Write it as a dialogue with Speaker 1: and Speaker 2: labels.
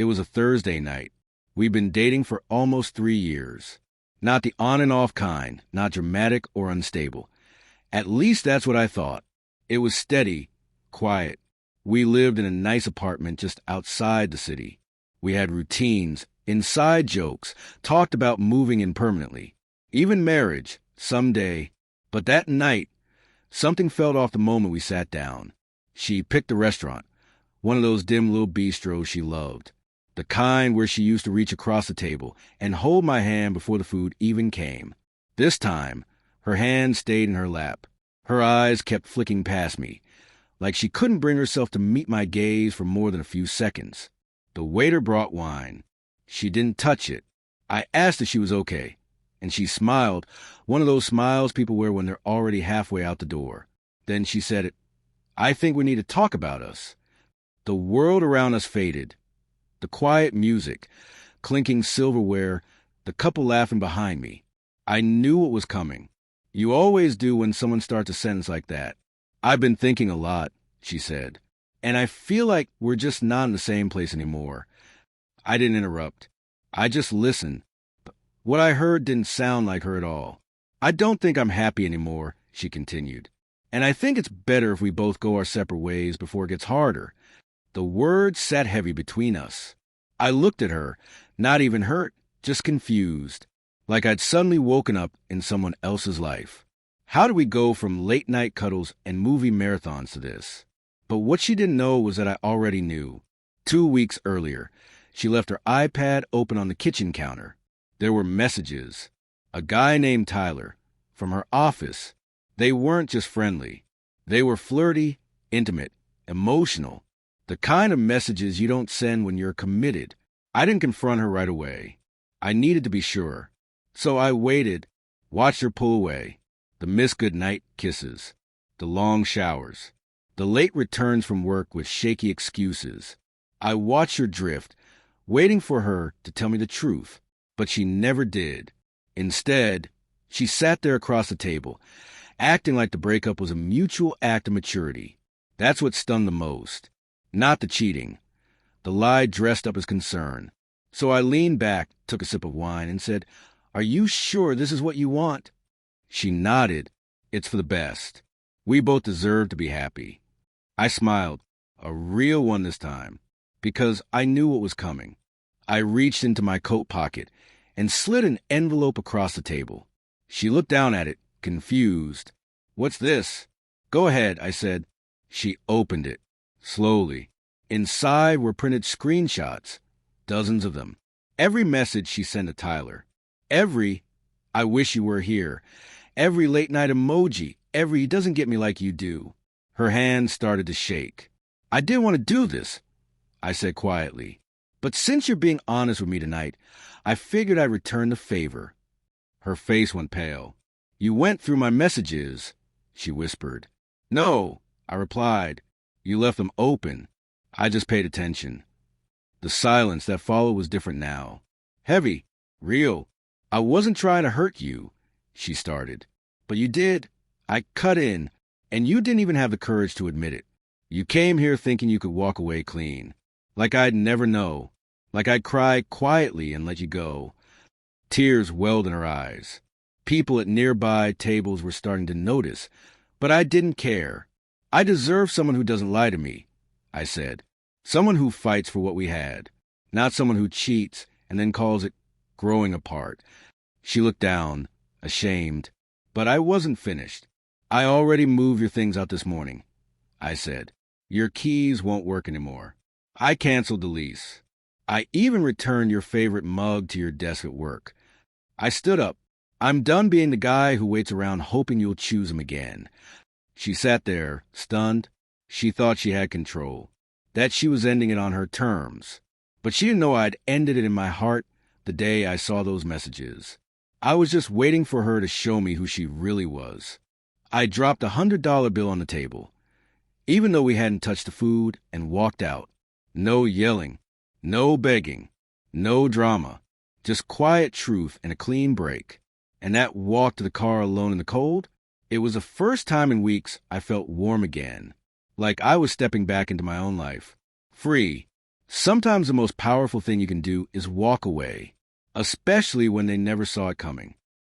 Speaker 1: It was a Thursday night. We'd been dating for almost 3 years. Not the on and off kind, not dramatic or unstable. At least that's what I thought. It was steady, quiet. We lived in a nice apartment just outside the city. We had routines, inside jokes, talked about moving in permanently. Even marriage, someday. But that night, something felt off the moment we sat down. She picked a restaurant, one of those dim little bistros she loved. The kind where she used to reach across the table and hold my hand before the food even came. This time, her hand stayed in her lap. Her eyes kept flicking past me, like she couldn't bring herself to meet my gaze for more than a few seconds. The waiter brought wine. She didn't touch it. I asked if she was okay, and she smiled, one of those smiles people wear when they're already halfway out the door. Then she said, "I think we need to talk about us." The world around us faded. The quiet music, clinking silverware, the couple laughing behind me. I knew what was coming. You always do when someone starts a sentence like that. "I've been thinking a lot," she said, "and I feel like we're just not in the same place anymore." I didn't interrupt. I just listened. But what I heard didn't sound like her at all. "I don't think I'm happy anymore," she continued. "And I think it's better if we both go our separate ways before it gets harder." The words sat heavy between us. I looked at her, not even hurt, just confused, like I'd suddenly woken up in someone else's life. How did we go from late-night cuddles and movie marathons to this? But what she didn't know was that I already knew. 2 weeks earlier, she left her iPad open on the kitchen counter. There were messages. A guy named Tyler, from her office. They weren't just friendly. They were flirty, intimate, emotional. The kind of messages you don't send when you're committed. I didn't confront her right away. I needed to be sure. So I waited, watched her pull away. The missed goodnight kisses. The long showers. The late returns from work with shaky excuses. I watched her drift, waiting for her to tell me the truth. But she never did. Instead, she sat there across the table, acting like the breakup was a mutual act of maturity. That's what stunned the most. Not the cheating. The lie dressed up as concern. So I leaned back, took a sip of wine, and said, "Are you sure this is what you want?" She nodded. "It's for the best. We both deserve to be happy." I smiled, a real one this time, because I knew what was coming. I reached into my coat pocket and slid an envelope across the table. She looked down at it, confused. "What's this?" "Go ahead," I said. She opened it. Slowly. Inside were printed screenshots, dozens of them. Every message she sent to Tyler. Every, "I wish you were here." Every late-night emoji. Every, "He doesn't get me like you do." Her hand started to shake. "I didn't want to do this," I said quietly. "But since you're being honest with me tonight, I figured I'd return the favor." Her face went pale. "You went through my messages," she whispered. "No," I replied. "You left them open. I just paid attention." The silence that followed was different now. Heavy. Real. "I wasn't trying to hurt you," she started. "But you did. I cut in, and you didn't even have the courage to admit it. You came here thinking you could walk away clean. Like I'd never know. Like I'd cry quietly and let you go." Tears welled in her eyes. People at nearby tables were starting to notice, but I didn't care. "I deserve someone who doesn't lie to me," I said. "Someone who fights for what we had, not someone who cheats and then calls it growing apart." She looked down, ashamed. But I wasn't finished. "I already moved your things out this morning," I said. "Your keys won't work anymore. I canceled the lease. I even returned your favorite mug to your desk at work." I stood up. "I'm done being the guy who waits around hoping you'll choose him again." She sat there, stunned. She thought she had control, that she was ending it on her terms. But she didn't know I'd ended it in my heart the day I saw those messages. I was just waiting for her to show me who she really was. I dropped a $100 bill on the table, even though we hadn't touched the food, and walked out. No yelling, no begging, no drama, just quiet truth and a clean break. And that walk to the car alone in the cold, it was the first time in weeks I felt warm again, like I was stepping back into my own life, free, Sometimes the most powerful thing you can do is walk away, especially when they never saw it coming.